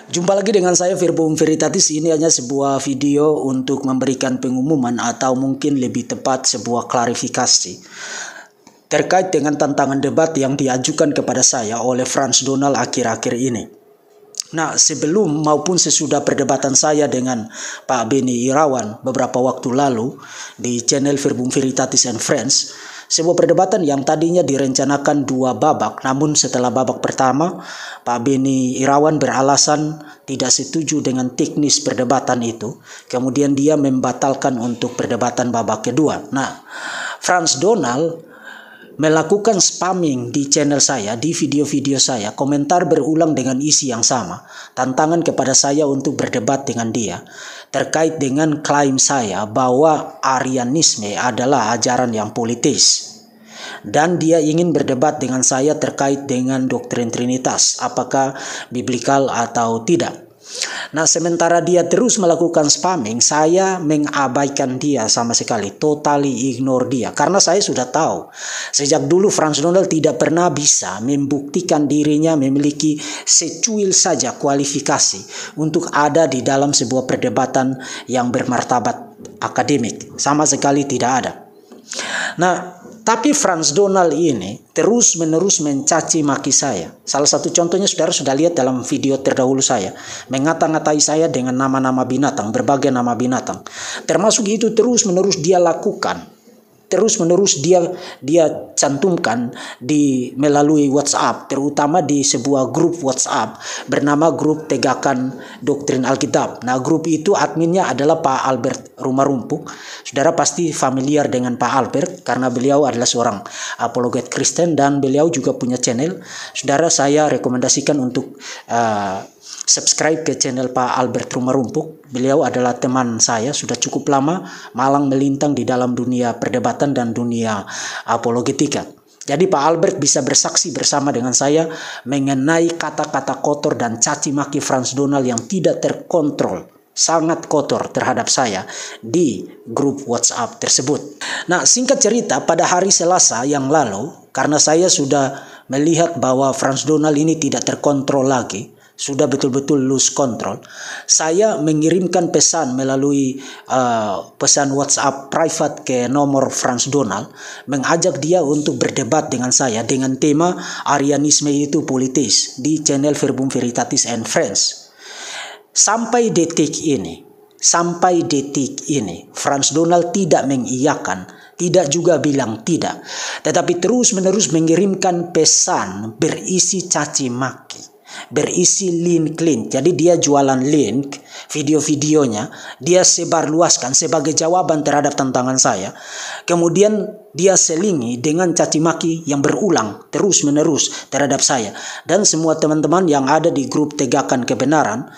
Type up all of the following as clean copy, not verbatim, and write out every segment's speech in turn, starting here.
Jumpa lagi dengan saya Virbum Veritatis. Ini hanya sebuah video untuk memberikan pengumuman atau mungkin lebih tepat sebuah klarifikasi terkait dengan tantangan debat yang diajukan kepada saya oleh Frans Donald akhir-akhir ini. Nah, sebelum maupun sesudah perdebatan saya dengan Pak Beni Irawan beberapa waktu lalu di channel Virbum Veritatis and Friends, sebuah perdebatan yang tadinya direncanakan 2 babak, namun setelah babak pertama, Pak Beni Irawan beralasan tidak setuju dengan teknis perdebatan itu. Kemudian dia membatalkan untuk perdebatan babak kedua. Nah, Frans Donald melakukan spamming di channel saya, di video-video saya, komentar berulang dengan isi yang sama, tantangan kepada saya untuk berdebat dengan dia, terkait dengan klaim saya bahwa Arianisme adalah ajaran yang politis. Dan dia ingin berdebat dengan saya terkait dengan doktrin Trinitas, apakah biblikal atau tidak. Nah, sementara dia terus melakukan spamming, saya mengabaikan dia sama sekali, totally ignore dia. Karena saya sudah tahu, sejak dulu Frans Donald tidak pernah bisa membuktikan dirinya memiliki secuil saja kualifikasi untuk ada di dalam sebuah perdebatan yang bermartabat akademik. Sama sekali tidak ada. Nah, tapi Frans Donald ini terus-menerus mencaci maki saya. Salah satu contohnya saudara sudah lihat dalam video terdahulu saya. Mengata-ngatai saya dengan nama-nama binatang, berbagai nama binatang. Termasuk itu terus-menerus dia lakukan. Terus-menerus dia cantumkan melalui WhatsApp, terutama di sebuah grup WhatsApp bernama Grup Tegakkan Doktrin Alkitab. Nah, grup itu adminnya adalah Pak Albert Rumah Rumpuk. Saudara pasti familiar dengan Pak Albert karena beliau adalah seorang apologet Kristen dan beliau juga punya channel. Saudara, saya rekomendasikan untuk subscribe ke channel Pak Albert Rumah Rumpuk. Beliau adalah teman saya, sudah cukup lama malang melintang di dalam dunia perdebatan dan dunia apologetika. Jadi Pak Albert bisa bersaksi bersama dengan saya mengenai kata-kata kotor dan caci maki Frans Donald yang tidak terkontrol, sangat kotor terhadap saya di grup WhatsApp tersebut. Nah, singkat cerita, pada hari Selasa yang lalu, karena saya sudah melihat bahwa Frans Donald ini tidak terkontrol lagi, sudah betul-betul lose control, saya mengirimkan pesan melalui pesan WhatsApp private ke nomor Frans Donald, mengajak dia untuk berdebat dengan saya dengan tema Arianisme itu politis di channel Virbum Veritatis and Friends. Sampai detik ini, Frans Donald tidak mengiyakan, tidak juga bilang tidak, tetapi terus-menerus mengirimkan pesan berisi caci maki, berisi link. Jadi dia jualan link, video-videonya dia sebarluaskan sebagai jawaban terhadap tantangan saya. Kemudian dia selingi dengan caci maki yang berulang terus-menerus terhadap saya dan semua teman-teman yang ada di grup Tegakkan Kebenaran,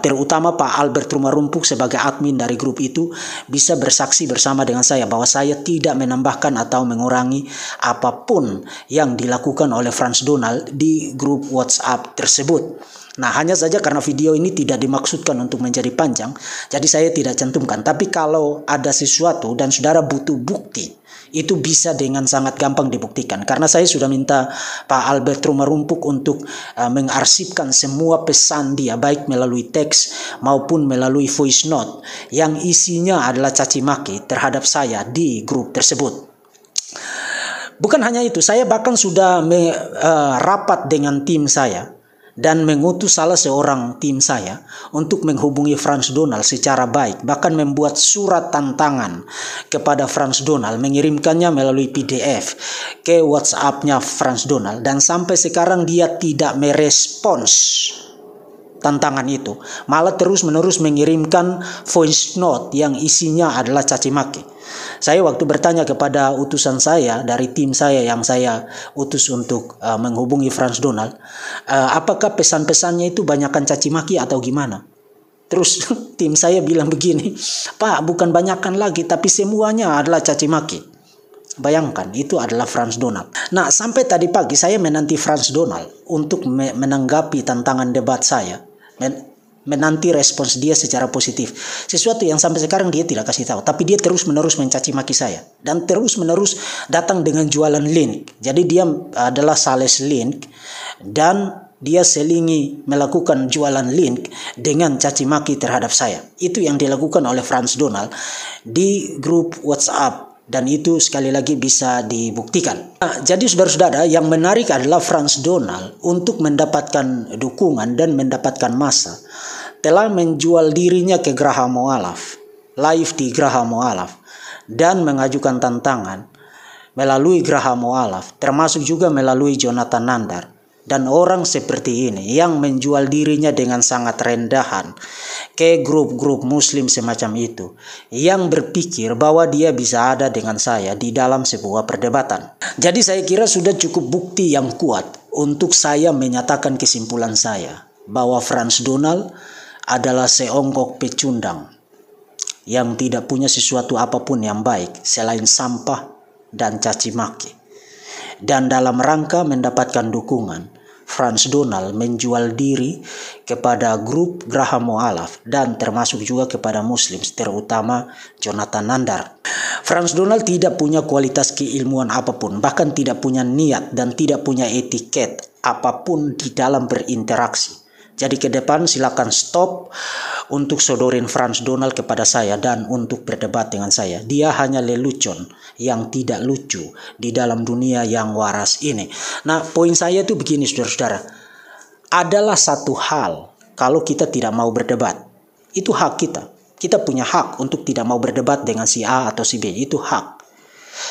terutama Pak Albert Rumah Rumpuk sebagai admin dari grup itu, bisa bersaksi bersama dengan saya bahwa saya tidak menambahkan atau mengurangi apapun yang dilakukan oleh Frans Donald di grup WhatsApp tersebut. Nah, hanya saja karena video ini tidak dimaksudkan untuk menjadi panjang, jadi saya tidak cantumkan. Tapi kalau ada sesuatu dan saudara butuh bukti, itu bisa dengan sangat gampang dibuktikan. Karena saya sudah minta Pak Albert Rumah Rumpuk untuk mengarsipkan semua pesan dia, baik melalui teks maupun melalui voice note, yang isinya adalah caci maki terhadap saya di grup tersebut. Bukan hanya itu, saya bahkan sudah rapat dengan tim saya dan mengutus salah seorang tim saya untuk menghubungi Frans Donald secara baik, bahkan membuat surat tantangan kepada Frans Donald, mengirimkannya melalui PDF ke WhatsApp-nya Frans Donald, dan sampai sekarang dia tidak merespons tantangan itu, malah terus-menerus mengirimkan voice note yang isinya adalah caci maki. Saya waktu bertanya kepada utusan saya dari tim saya yang saya utus untuk menghubungi Frans Donald, apakah pesan-pesannya itu banyakkan caci maki atau gimana? Terus tim saya bilang begini, Pak, bukan banyakkan lagi, tapi semuanya adalah caci maki. Bayangkan, itu adalah Frans Donald. Nah, sampai tadi pagi saya menanti Frans Donald untuk menanggapi tantangan debat saya, menanti respons dia secara positif. Sesuatu yang sampai sekarang dia tidak kasih tahu, tapi dia terus-menerus mencaci maki saya dan terus-menerus datang dengan jualan link. Jadi dia adalah sales link dan dia selingi melakukan jualan link dengan caci maki terhadap saya. Itu yang dilakukan oleh Frans Donald di grup WhatsApp. Dan itu sekali lagi bisa dibuktikan. Nah, jadi saudara-saudara, yang menarik adalah Frans Donald untuk mendapatkan dukungan dan mendapatkan massa telah menjual dirinya ke Graham Moalaf, live di Graham Moalaf, dan mengajukan tantangan melalui Graham Moalaf, termasuk juga melalui Jonathan Nandar. Dan orang seperti ini yang menjual dirinya dengan sangat rendahan ke grup-grup muslim semacam itu, yang berpikir bahwa dia bisa ada dengan saya di dalam sebuah perdebatan. Jadi saya kira sudah cukup bukti yang kuat untuk saya menyatakan kesimpulan saya bahwa Frans Donald adalah seonggok pecundang yang tidak punya sesuatu apapun yang baik selain sampah dan caci maki. Dan dalam rangka mendapatkan dukungan, Frans Donald menjual diri kepada grup Graham Moalaf dan termasuk juga kepada muslim, terutama Jonathan Nandar. Frans Donald tidak punya kualitas keilmuan apapun, bahkan tidak punya niat dan tidak punya etiket apapun di dalam berinteraksi. Jadi ke depan silakan stop untuk sodorin Frans Donald kepada saya dan untuk berdebat dengan saya. Dia hanya lelucon yang tidak lucu di dalam dunia yang waras ini. Nah, poin saya itu begini saudara-saudara. Adalah satu hal kalau kita tidak mau berdebat. Itu hak kita. Kita punya hak untuk tidak mau berdebat dengan si A atau si B. Itu hak.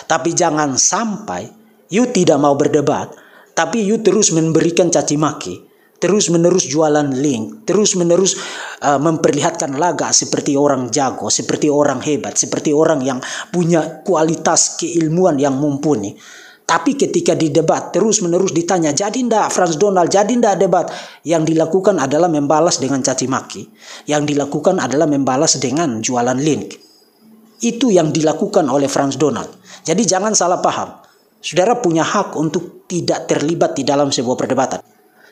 Tapi jangan sampai you tidak mau berdebat, tapi you terus memberikan caci maki, terus menerus jualan link, terus menerus memperlihatkan laga seperti orang jago, seperti orang hebat, seperti orang yang punya kualitas keilmuan yang mumpuni. Tapi ketika di debat terus menerus ditanya, jadi ndak Frans Donald, jadi ndak debat? Yang dilakukan adalah membalas dengan caci maki. Yang dilakukan adalah membalas dengan jualan link. Itu yang dilakukan oleh Frans Donald. Jadi jangan salah paham. Saudara punya hak untuk tidak terlibat di dalam sebuah perdebatan.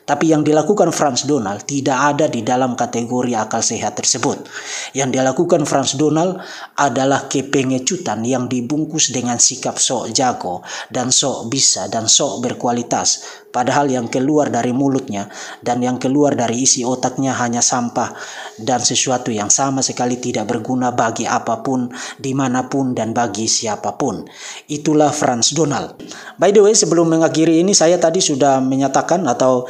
Tapi yang dilakukan Frans Donald tidak ada di dalam kategori akal sehat tersebut. Yang dilakukan Frans Donald adalah kepengecutan yang dibungkus dengan sikap sok jago dan sok bisa dan sok berkualitas. Padahal yang keluar dari mulutnya dan yang keluar dari isi otaknya hanya sampah dan sesuatu yang sama sekali tidak berguna bagi apapun, dimanapun, dan bagi siapapun. Itulah Frans Donald. By the way, sebelum mengakhiri ini, saya tadi sudah menyatakan atau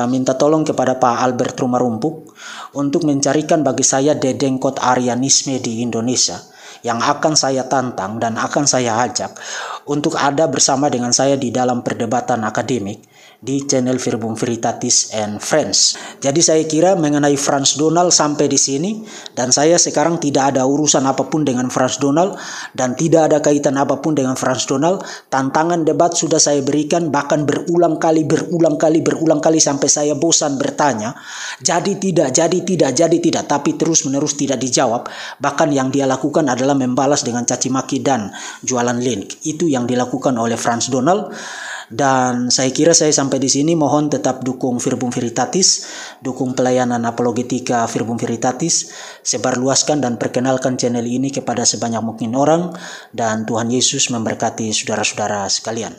minta tolong kepada Pak Albert Rumarumpuk untuk mencarikan bagi saya dedengkot Arianisme di Indonesia yang akan saya tantang dan akan saya ajak untuk ada bersama dengan saya di dalam perdebatan akademik di channel Verbum Veritatis and Friends. Jadi saya kira mengenai Frans Donald sampai di sini, dan saya sekarang tidak ada urusan apapun dengan Frans Donald dan tidak ada kaitan apapun dengan Frans Donald. Tantangan debat sudah saya berikan, bahkan berulang kali sampai saya bosan bertanya. Jadi tidak, tapi terus menerus tidak dijawab. Bahkan yang dia lakukan adalah membalas dengan caci maki dan jualan link. Itu yang dilakukan oleh Frans Donald. Dan saya kira saya sampai di sini. Mohon tetap dukung Verbum Veritatis, dukung pelayanan apologetika Verbum Veritatis, sebarluaskan dan perkenalkan channel ini kepada sebanyak mungkin orang, dan Tuhan Yesus memberkati saudara-saudara sekalian.